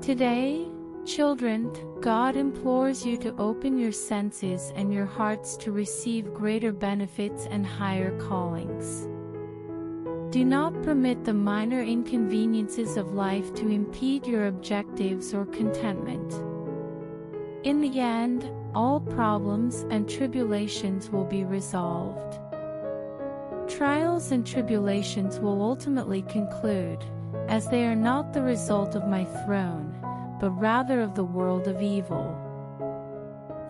Today, children, God implores you to open your senses and your hearts to receive greater benefits and higher callings. Do not permit the minor inconveniences of life to impede your objectives or contentment. In the end, all problems and tribulations will be resolved. Trials and tribulations will ultimately conclude, as they are not the result of my throne, but rather of the world of evil.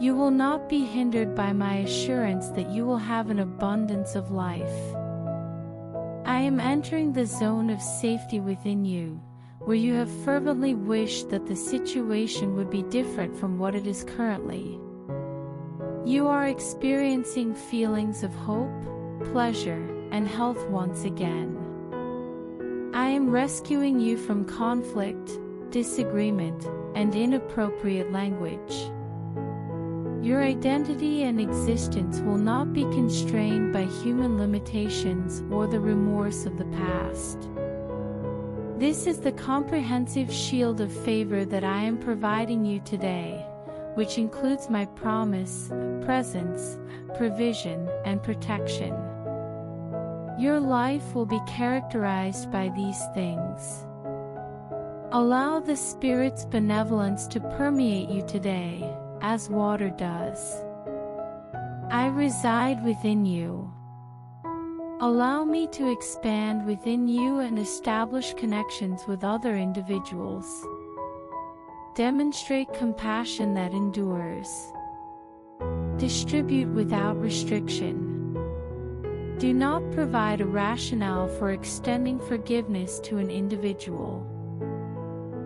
You will not be hindered by my assurance that you will have an abundance of life. I am entering the zone of safety within you, where you have fervently wished that the situation would be different from what it is currently. You are experiencing feelings of hope, pleasure, and health once again. I am rescuing you from conflict, disagreement, and inappropriate language. Your identity and existence will not be constrained by human limitations or the remorse of the past. This is the comprehensive shield of favor that I am providing you today, which includes my promise, presence, provision, and protection. Your life will be characterized by these things. Allow the Spirit's benevolence to permeate you today, as water does. I reside within you. Allow me to expand within you and establish connections with other individuals. Demonstrate compassion that endures. Distribute without restriction. Do not provide a rationale for extending forgiveness to an individual.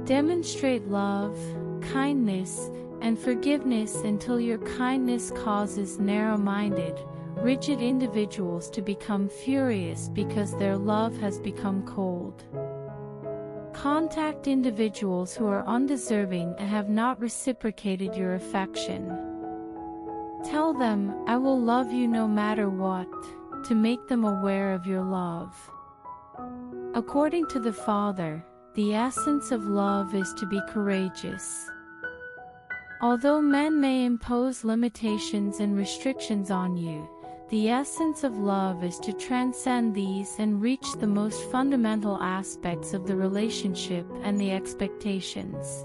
Demonstrate love, kindness, and forgiveness until your kindness causes narrow-minded, rigid individuals to become furious because their love has become cold. Contact individuals who are undeserving and have not reciprocated your affection. Tell them, "I will love you no matter what," to make them aware of your love. According to the Father, the essence of love is to be courageous. Although men may impose limitations and restrictions on you, the essence of love is to transcend these and reach the most fundamental aspects of the relationship and the expectations.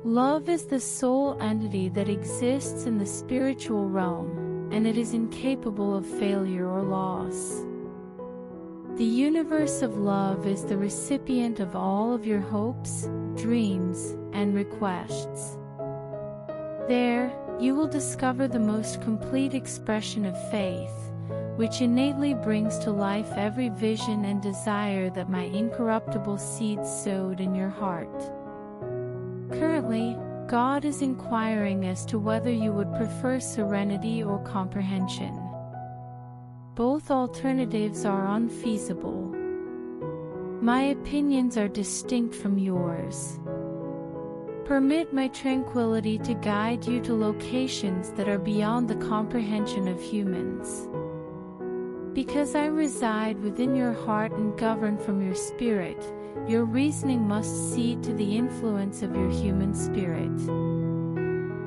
Love is the sole entity that exists in the spiritual realm, and it is incapable of failure or loss. The universe of love is the recipient of all of your hopes, dreams, and requests. There, you will discover the most complete expression of faith, which innately brings to life every vision and desire that my incorruptible seed sowed in your heart. Currently, God is inquiring as to whether you would prefer serenity or comprehension. Both alternatives are unfeasible. My opinions are distinct from yours. Permit my tranquility to guide you to locations that are beyond the comprehension of humans. Because I reside within your heart and govern from your spirit, your reasoning must cede to the influence of your human spirit.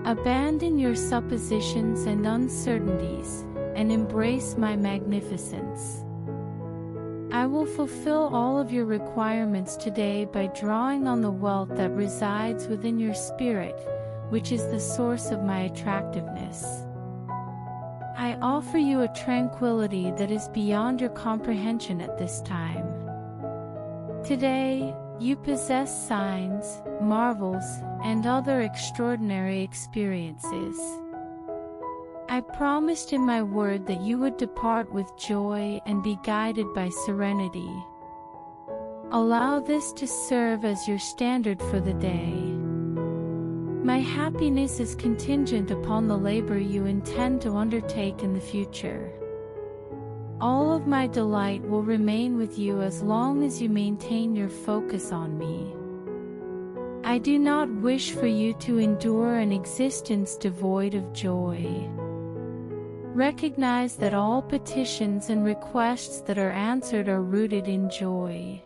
Abandon your suppositions and uncertainties, and embrace my magnificence. I will fulfill all of your requirements today by drawing on the wealth that resides within your spirit, which is the source of my attractiveness. I offer you a tranquility that is beyond your comprehension at this time. Today, you possess signs, marvels, and other extraordinary experiences. I promised in my word that you would depart with joy and be guided by serenity. Allow this to serve as your standard for the day. My happiness is contingent upon the labor you intend to undertake in the future. All of my delight will remain with you as long as you maintain your focus on me. I do not wish for you to endure an existence devoid of joy. Recognize that all petitions and requests that are answered are rooted in joy.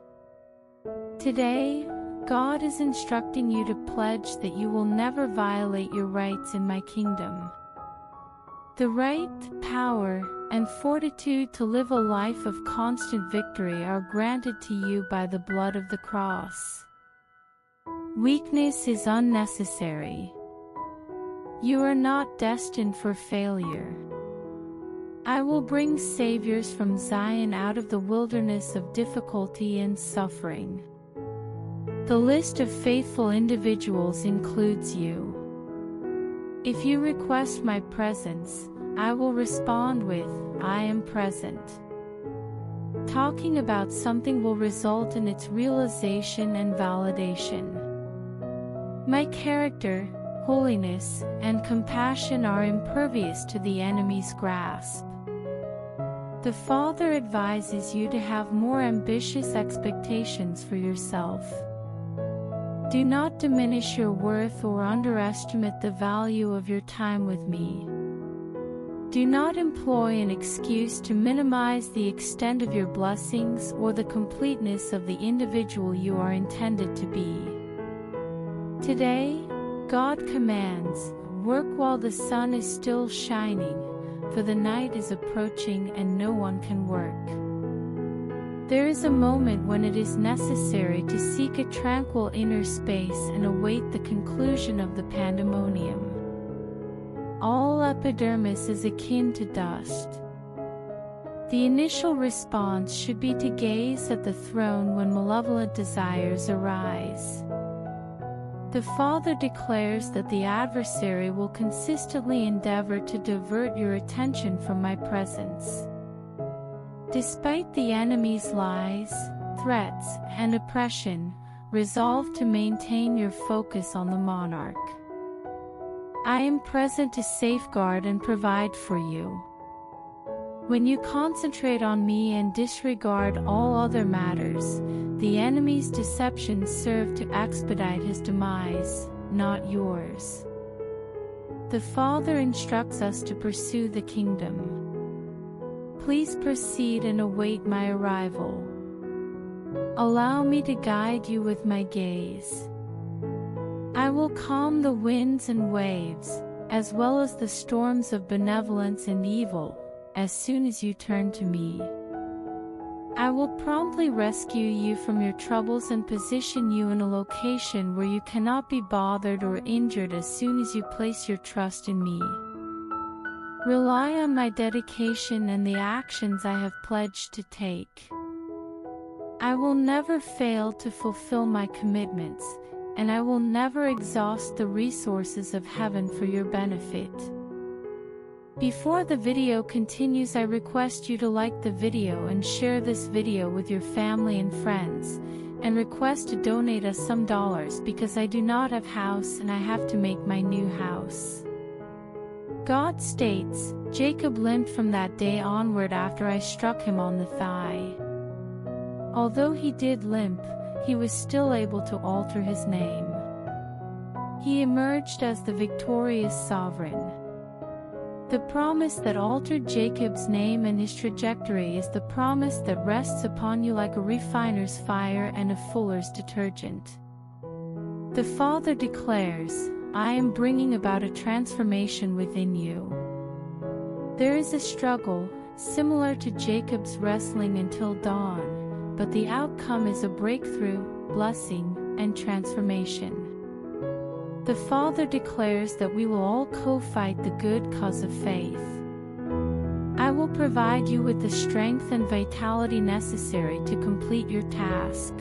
Today, God is instructing you to pledge that you will never violate your rights in my kingdom. The right, power, and fortitude to live a life of constant victory are granted to you by the blood of the cross. Weakness is unnecessary. You are not destined for failure. I will bring saviors from Zion out of the wilderness of difficulty and suffering. The list of faithful individuals includes you. If you request my presence, I will respond with, I am present. Talking about something will result in its realization and validation. My character, holiness, and compassion are impervious to the enemy's grasp. The Father advises you to have more ambitious expectations for yourself. Do not diminish your worth or underestimate the value of your time with me. Do not employ an excuse to minimize the extent of your blessings or the completeness of the individual you are intended to be. Today, God commands, work while the sun is still shining, for the night is approaching and no one can work. There is a moment when it is necessary to seek a tranquil inner space and await the conclusion of the pandemonium. All epidermis is akin to dust. The initial response should be to gaze at the throne when malevolent desires arise. The Father declares that the adversary will consistently endeavor to divert your attention from my presence. Despite the enemy's lies, threats, and oppression, resolve to maintain your focus on the monarch. I am present to safeguard and provide for you. When you concentrate on me and disregard all other matters, the enemy's deceptions serve to expedite his demise, not yours. The Father instructs us to pursue the kingdom. Please proceed and await my arrival. Allow me to guide you with my gaze. I will calm the winds and waves, as well as the storms of benevolence and evil, as soon as you turn to me. I will promptly rescue you from your troubles and position you in a location where you cannot be bothered or injured as soon as you place your trust in me. Rely on my dedication and the actions I have pledged to take. I will never fail to fulfill my commitments, and I will never exhaust the resources of heaven for your benefit. Before the video continues, I request you to like the video and share this video with your family and friends, and request to donate us some dollars because I do not have house and I have to make my new house. God states, Jacob limped from that day onward after I struck him on the thigh. Although he did limp, he was still able to alter his name. He emerged as the victorious sovereign. The promise that altered Jacob's name and his trajectory is the promise that rests upon you like a refiner's fire and a fuller's detergent. The Father declares, I am bringing about a transformation within you. There is a struggle, similar to Jacob's wrestling until dawn, but the outcome is a breakthrough, blessing, and transformation. The Father declares that we will all co-fight the good cause of faith. I will provide you with the strength and vitality necessary to complete your task.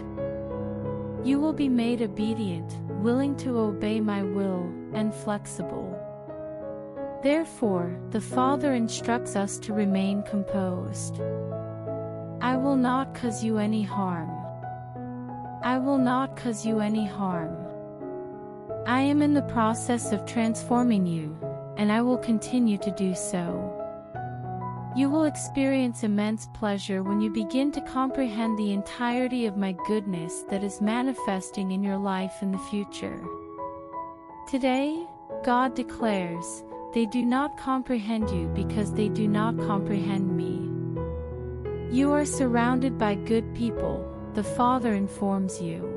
You will be made obedient, willing to obey my will, and flexible. Therefore, the Father instructs us to remain composed. I will not cause you any harm. I will not cause you any harm. I am in the process of transforming you, and I will continue to do so. You will experience immense pleasure when you begin to comprehend the entirety of my goodness that is manifesting in your life in the future. Today, God declares, they do not comprehend you because they do not comprehend me. You are surrounded by good people, the Father informs you.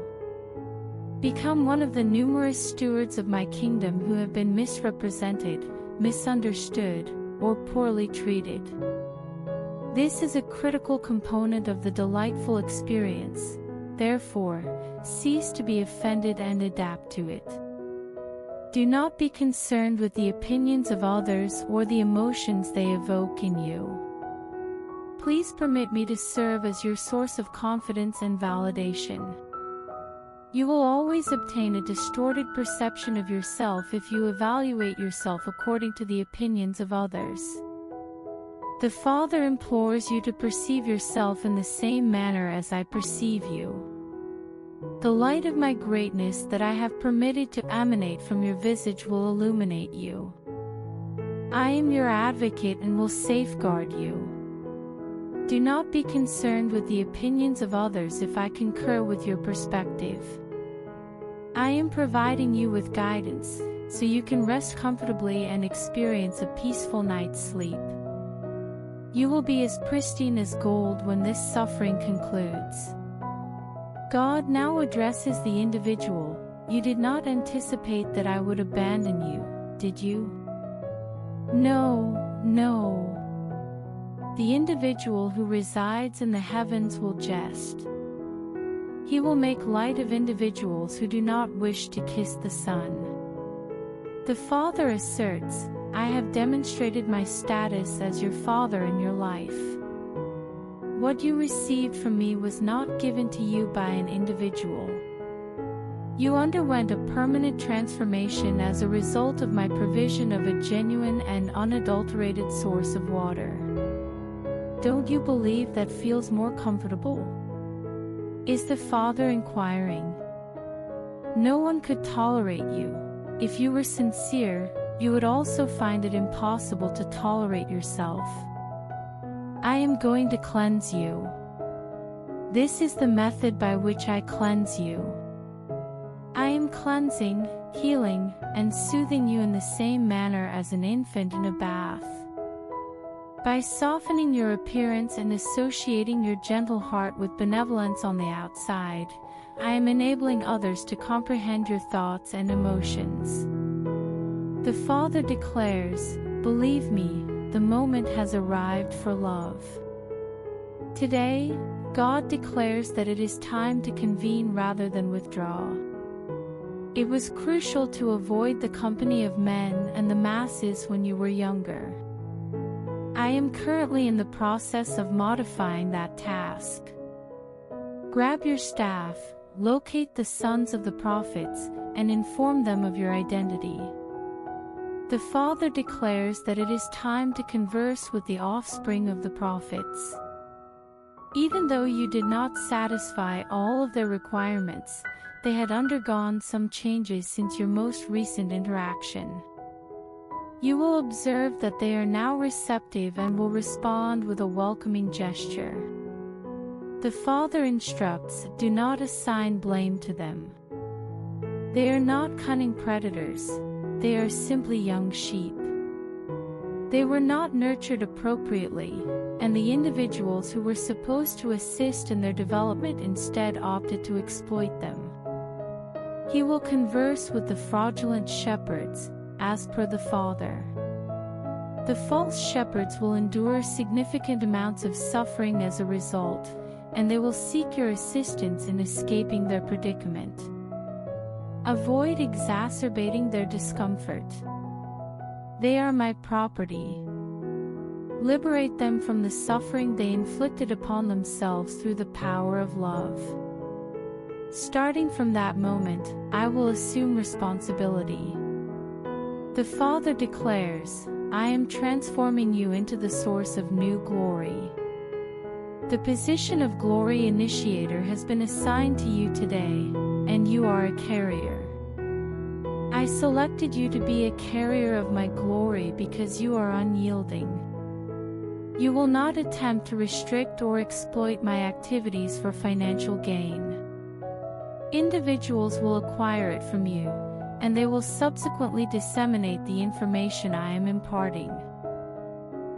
Become one of the numerous stewards of my kingdom who have been misrepresented, misunderstood, or poorly treated. This is a critical component of the delightful experience. Therefore, cease to be offended and adapt to it. Do not be concerned with the opinions of others or the emotions they evoke in you. Please permit me to serve as your source of confidence and validation. You will always obtain a distorted perception of yourself if you evaluate yourself according to the opinions of others. The Father implores you to perceive yourself in the same manner as I perceive you. The light of my greatness that I have permitted to emanate from your visage will illuminate you. I am your advocate and will safeguard you. Do not be concerned with the opinions of others if I concur with your perspective. I am providing you with guidance, so you can rest comfortably and experience a peaceful night's sleep. You will be as pristine as gold when this suffering concludes. God now addresses the individual. You did not anticipate that I would abandon you, did you? No. The individual who resides in the heavens will jest. He will make light of individuals who do not wish to kiss the sun. The Father asserts, I have demonstrated my status as your Father in your life. What you received from me was not given to you by an individual. You underwent a permanent transformation as a result of my provision of a genuine and unadulterated source of water. Don't you believe that feels more comfortable? Is the Father inquiring? No one could tolerate you. If you were sincere, you would also find it impossible to tolerate yourself. I am going to cleanse you. This is the method by which I cleanse you. I am cleansing, healing, and soothing you in the same manner as an infant in a bath. By softening your appearance and associating your gentle heart with benevolence on the outside, I am enabling others to comprehend your thoughts and emotions. The Father declares, believe me, the moment has arrived for love. Today, God declares that it is time to convene rather than withdraw. It was crucial to avoid the company of men and the masses when you were younger. I am currently in the process of modifying that task. Grab your staff, locate the sons of the prophets, and inform them of your identity. The Father declares that it is time to converse with the offspring of the prophets. Even though you did not satisfy all of their requirements, they had undergone some changes since your most recent interaction. You will observe that they are now receptive and will respond with a welcoming gesture. The Father instructs, do not assign blame to them. They are not cunning predators, they are simply young sheep. They were not nurtured appropriately, and the individuals who were supposed to assist in their development instead opted to exploit them. He will converse with the fraudulent shepherds, as per the Father. The false shepherds will endure significant amounts of suffering as a result, and they will seek your assistance in escaping their predicament. Avoid exacerbating their discomfort. They are my property. Liberate them from the suffering they inflicted upon themselves through the power of love. Starting from that moment, I will assume responsibility. The Father declares, I am transforming you into the source of new glory. The position of glory initiator has been assigned to you today, and you are a carrier. I selected you to be a carrier of my glory because you are unyielding. You will not attempt to restrict or exploit my activities for financial gain. Individuals will acquire it from you, and they will subsequently disseminate the information I am imparting.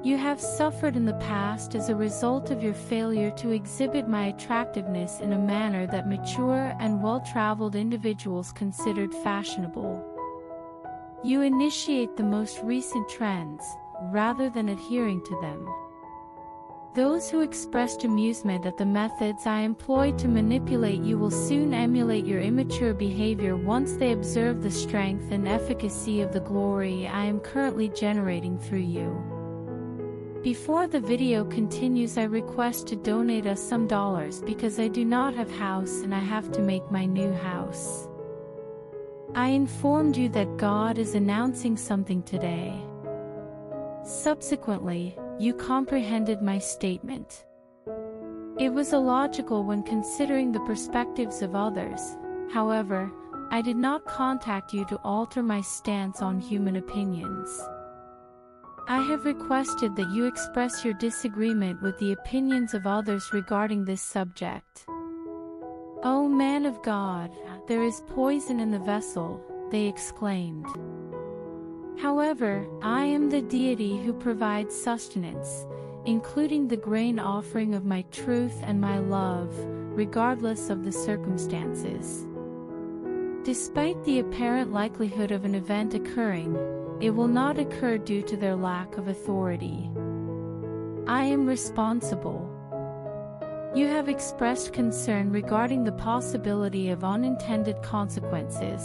You have suffered in the past as a result of your failure to exhibit my attractiveness in a manner that mature and well-traveled individuals considered fashionable. You initiate the most recent trends, rather than adhering to them. Those who expressed amusement at the methods I employed to manipulate you will soon emulate your immature behavior once they observe the strength and efficacy of the glory I am currently generating through you. Before the video continues, I request to donate us some dollars because I do not have house and I have to make my new house. I informed you that God is announcing something today. Subsequently, you comprehended my statement. It was illogical when considering the perspectives of others. However, I did not contact you to alter my stance on human opinions. I have requested that you express your disagreement with the opinions of others regarding this subject. "O man of God, there is poison in the vessel," they exclaimed. However, I am the deity who provides sustenance, including the grain offering of my truth and my love, regardless of the circumstances. Despite the apparent likelihood of an event occurring, it will not occur due to their lack of authority. I am responsible. You have expressed concern regarding the possibility of unintended consequences.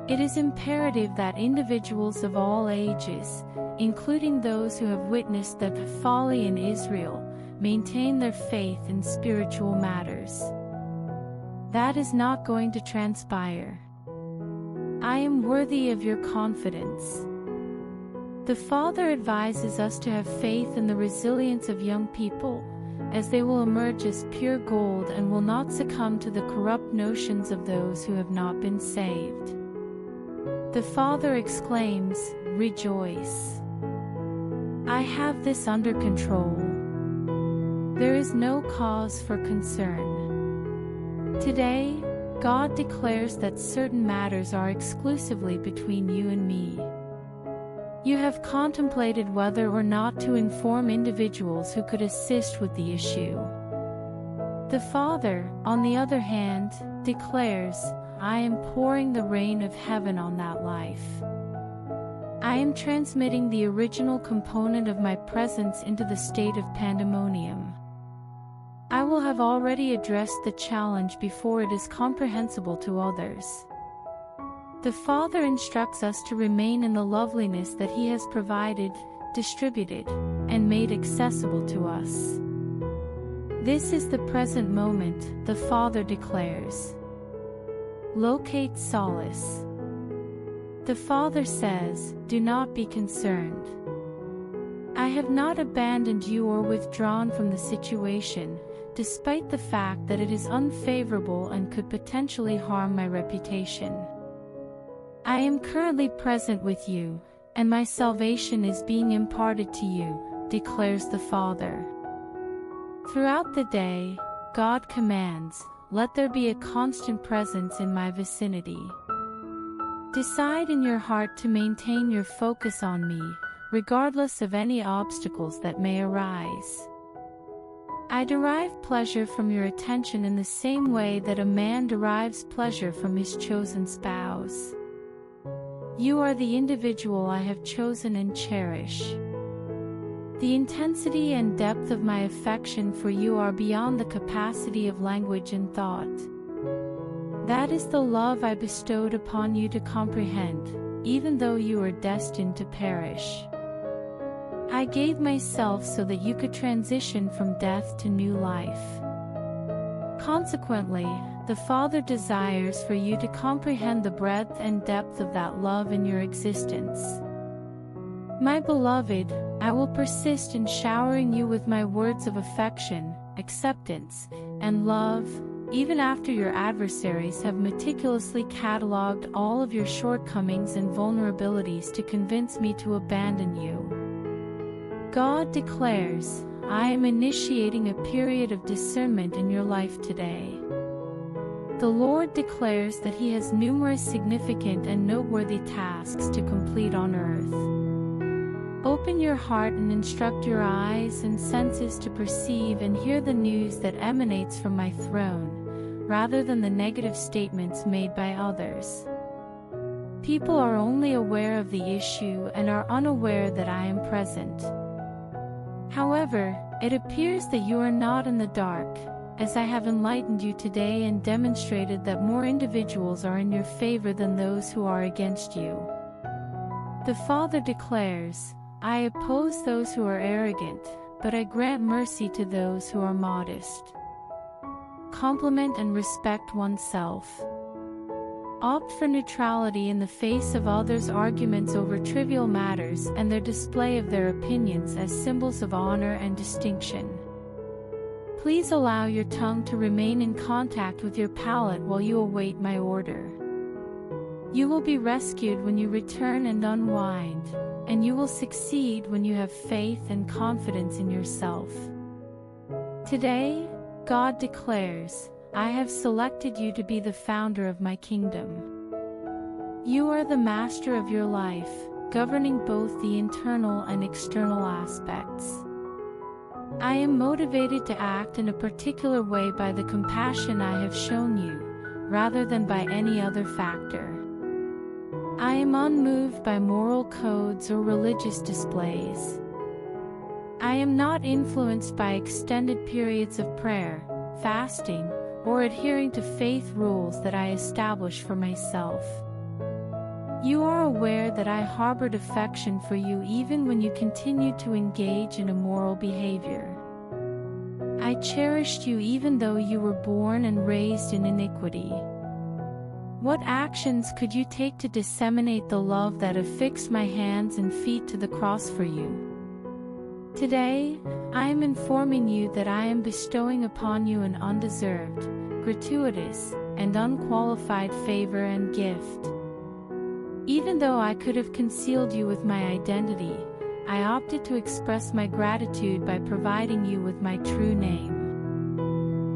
It is imperative that individuals of all ages, including those who have witnessed the folly in Israel, maintain their faith in spiritual matters. That is not going to transpire. I am worthy of your confidence. The Father advises us to have faith in the resilience of young people, as they will emerge as pure gold and will not succumb to the corrupt notions of those who have not been saved. The Father exclaims, "Rejoice! I have this under control. There is no cause for concern." Today, God declares that certain matters are exclusively between you and me. You have contemplated whether or not to inform individuals who could assist with the issue. The Father, on the other hand, declares, "I am pouring the rain of heaven on that life. I am transmitting the original component of my presence into the state of pandemonium. I will have already addressed the challenge before it is comprehensible to others." The Father instructs us to remain in the loveliness that He has provided, distributed, and made accessible to us. This is the present moment, the Father declares. Locate solace. The Father says, "Do not be concerned. I have not abandoned you or withdrawn from the situation, despite the fact that it is unfavorable and could potentially harm my reputation. I am currently present with you, and my salvation is being imparted to you," declares the Father. Throughout the day, God commands, "Let there be a constant presence in my vicinity." Decide in your heart to maintain your focus on me, regardless of any obstacles that may arise. I derive pleasure from your attention in the same way that a man derives pleasure from his chosen spouse. You are the individual I have chosen and cherish. The intensity and depth of my affection for you are beyond the capacity of language and thought. That is the love I bestowed upon you to comprehend, even though you are destined to perish. I gave myself so that you could transition from death to new life. Consequently, the Father desires for you to comprehend the breadth and depth of that love in your existence. My beloved, I will persist in showering you with my words of affection, acceptance, and love, even after your adversaries have meticulously catalogued all of your shortcomings and vulnerabilities to convince me to abandon you. God declares, "I am initiating a period of discernment in your life today." The Lord declares that He has numerous significant and noteworthy tasks to complete on earth. Open your heart and instruct your eyes and senses to perceive and hear the news that emanates from my throne, rather than the negative statements made by others. People are only aware of the issue and are unaware that I am present. However, it appears that you are not in the dark, as I have enlightened you today and demonstrated that more individuals are in your favor than those who are against you. The Father declares, I oppose those who are arrogant, but I grant mercy to those who are modest. Compliment and respect oneself. Opt for neutrality in the face of others' arguments over trivial matters and their display of their opinions as symbols of honor and distinction. Please allow your tongue to remain in contact with your palate while you await my order. You will be rescued when you return and unwind, and you will succeed when you have faith and confidence in yourself. Today, God declares, I have selected you to be the founder of my kingdom. You are the master of your life, governing both the internal and external aspects. I am motivated to act in a particular way by the compassion I have shown you, rather than by any other factor. I am unmoved by moral codes or religious displays. I am not influenced by extended periods of prayer, fasting, or adhering to faith rules that I establish for myself. You are aware that I harbored affection for you even when you continued to engage in immoral behavior. I cherished you even though you were born and raised in iniquity. What actions could you take to disseminate the love that affixed my hands and feet to the cross for you? Today, I am informing you that I am bestowing upon you an undeserved, gratuitous, and unqualified favor and gift. Even though I could have concealed you with my identity, I opted to express my gratitude by providing you with my true name.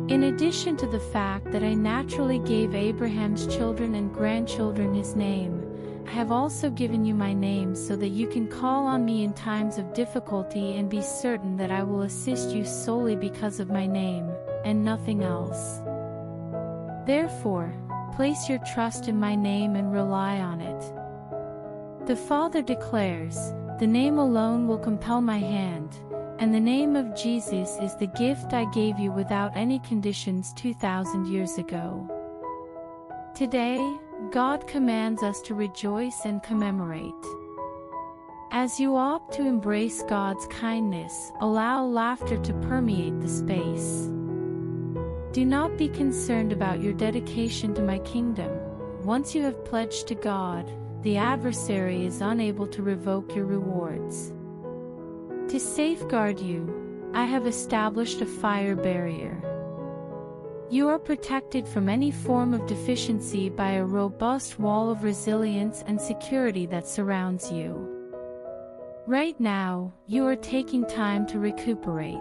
In addition to the fact that I naturally gave Abraham's children and grandchildren his name, I have also given you my name so that you can call on me in times of difficulty and be certain that I will assist you solely because of my name, and nothing else. Therefore, place your trust in my name and rely on it. The Father declares, the name alone will compel my hand, and the name of Jesus is the gift I gave you without any conditions 2,000 years ago. Today, God commands us to rejoice and commemorate. As you opt to embrace God's kindness, allow laughter to permeate the space. Do not be concerned about your dedication to my kingdom. Once you have pledged to God, the adversary is unable to revoke your rewards. To safeguard you, I have established a fire barrier. You are protected from any form of deficiency by a robust wall of resilience and security that surrounds you. Right now, you are taking time to recuperate.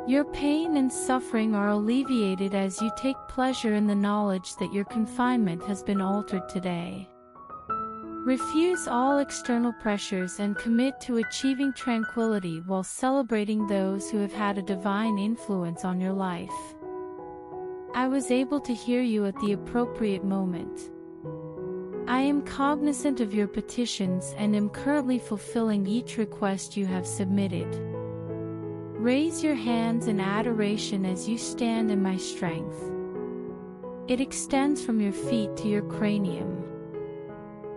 Your pain and suffering are alleviated as you take pleasure in the knowledge that your confinement has been altered today. Refuse all external pressures and commit to achieving tranquility while celebrating those who have had a divine influence on your life. I was able to hear you at the appropriate moment. I am cognizant of your petitions and am currently fulfilling each request you have submitted. Raise your hands in adoration as you stand in my strength. It extends from your feet to your cranium.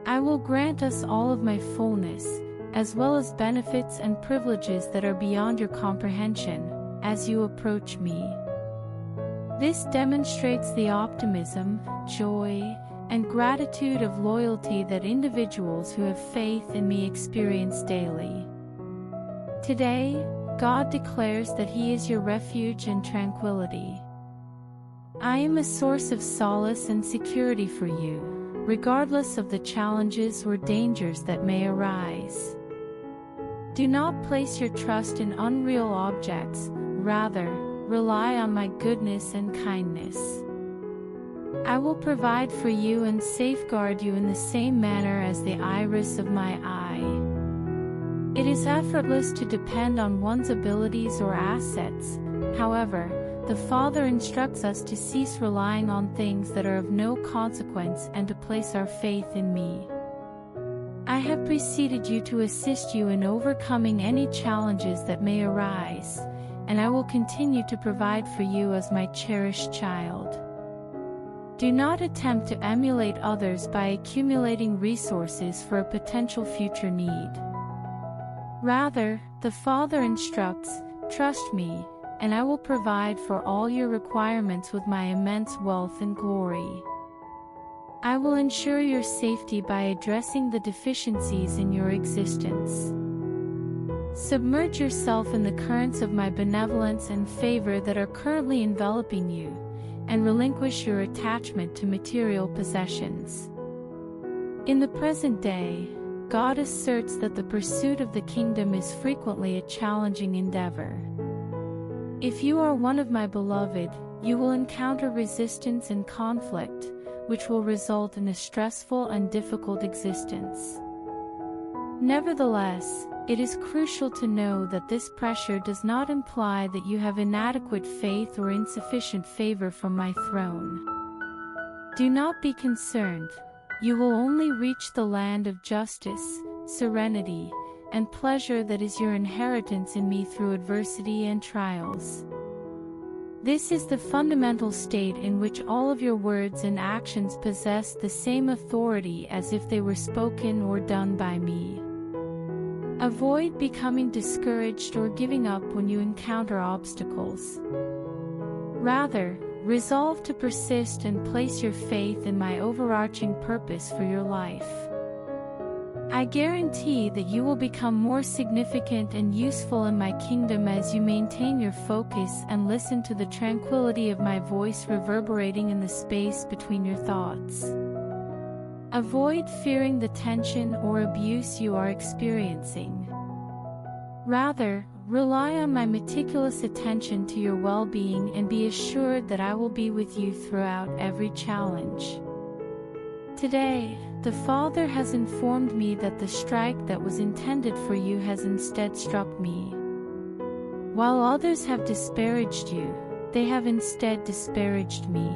I will grant us all of my fullness, as well as benefits and privileges that are beyond your comprehension, as you approach me. This demonstrates the optimism, joy, and gratitude of loyalty that individuals who have faith in me experience daily. Today, God declares that He is your refuge and tranquility. I am a source of solace and security for you, regardless of the challenges or dangers that may arise. Do not place your trust in unreal objects, rather, rely on my goodness and kindness. I will provide for you and safeguard you in the same manner as the iris of my eye. It is effortless to depend on one's abilities or assets. However, the Father instructs us to cease relying on things that are of no consequence and to place our faith in me. I have preceded you to assist you in overcoming any challenges that may arise, and I will continue to provide for you as my cherished child. Do not attempt to emulate others by accumulating resources for a potential future need. Rather, the Father instructs, "Trust me, and I will provide for all your requirements with my immense wealth and glory. I will ensure your safety by addressing the deficiencies in your existence. Submerge yourself in the currents of my benevolence and favor that are currently enveloping you, and relinquish your attachment to material possessions." In the present day, God asserts that the pursuit of the kingdom is frequently a challenging endeavor. If you are one of my beloved, you will encounter resistance and conflict, which will result in a stressful and difficult existence. Nevertheless, it is crucial to know that this pressure does not imply that you have inadequate faith or insufficient favor from my throne. Do not be concerned. You will only reach the land of justice, serenity, and pleasure that is your inheritance in me through adversity and trials. This is the fundamental state in which all of your words and actions possess the same authority as if they were spoken or done by me. Avoid becoming discouraged or giving up when you encounter obstacles. Rather, resolve to persist and place your faith in my overarching purpose for your life. I guarantee that you will become more significant and useful in my kingdom as you maintain your focus and listen to the tranquility of my voice reverberating in the space between your thoughts. Avoid fearing the tension or abuse you are experiencing. Rather, rely on my meticulous attention to your well-being and be assured that I will be with you throughout every challenge. Today, the Father has informed me that the strike that was intended for you has instead struck me. While others have disparaged you, they have instead disparaged me.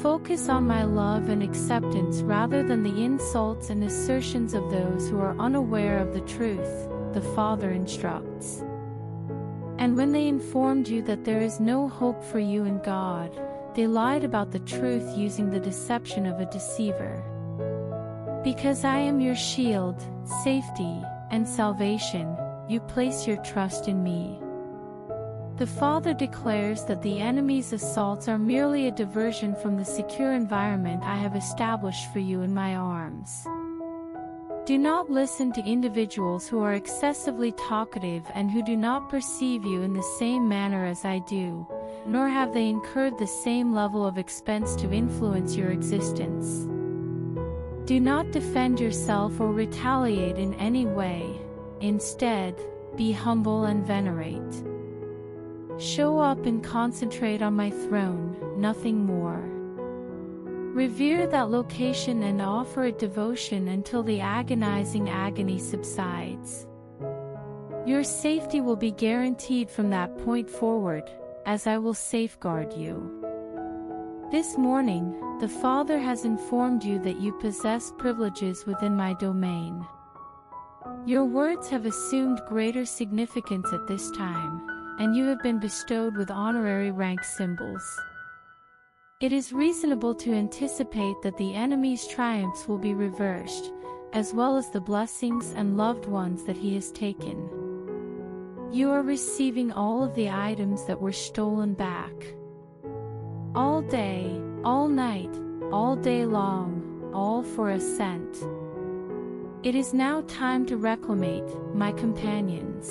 Focus on my love and acceptance rather than the insults and assertions of those who are unaware of the truth, the Father instructs. And when they informed you that there is no hope for you in God, they lied about the truth using the deception of a deceiver. Because I am your shield, safety, and salvation, you place your trust in me. The Father declares that the enemy's assaults are merely a diversion from the secure environment I have established for you in my arms. Do not listen to individuals who are excessively talkative and who do not perceive you in the same manner as I do, nor have they incurred the same level of expense to influence your existence. Do not defend yourself or retaliate in any way. Instead, be humble and venerate. Show up and concentrate on my throne, nothing more. Revere that location and offer it devotion until the agonizing agony subsides. Your safety will be guaranteed from that point forward, as I will safeguard you. This morning, the Father has informed you that you possess privileges within my domain. Your words have assumed greater significance at this time, and you have been bestowed with honorary rank symbols. It is reasonable to anticipate that the enemy's triumphs will be reversed, as well as the blessings and loved ones that he has taken. You are receiving all of the items that were stolen back. All day, all night, all day long, all for a cent. It is now time to reclaim, my companions.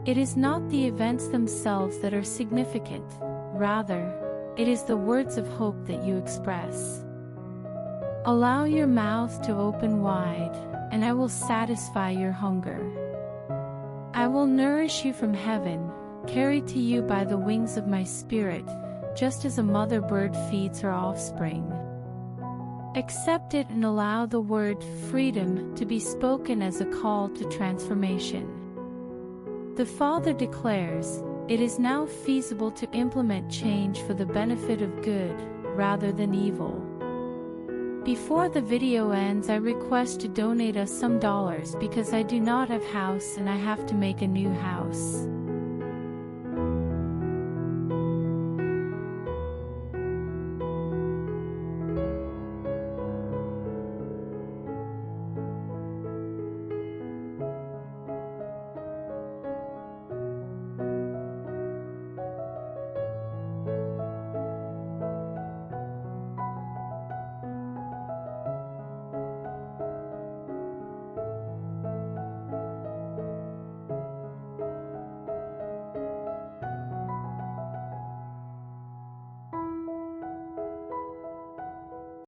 It is not the events themselves that are significant, rather, it is the words of hope that you express. Allow your mouth to open wide, and I will satisfy your hunger. I will nourish you from heaven, carried to you by the wings of my spirit, just as a mother bird feeds her offspring. Accept it and allow the word freedom to be spoken as a call to transformation. The Father declares, "It is now feasible to implement change for the benefit of good, rather than evil." Before the video ends, I request to donate us some dollars because I do not have house and I have to make a new house.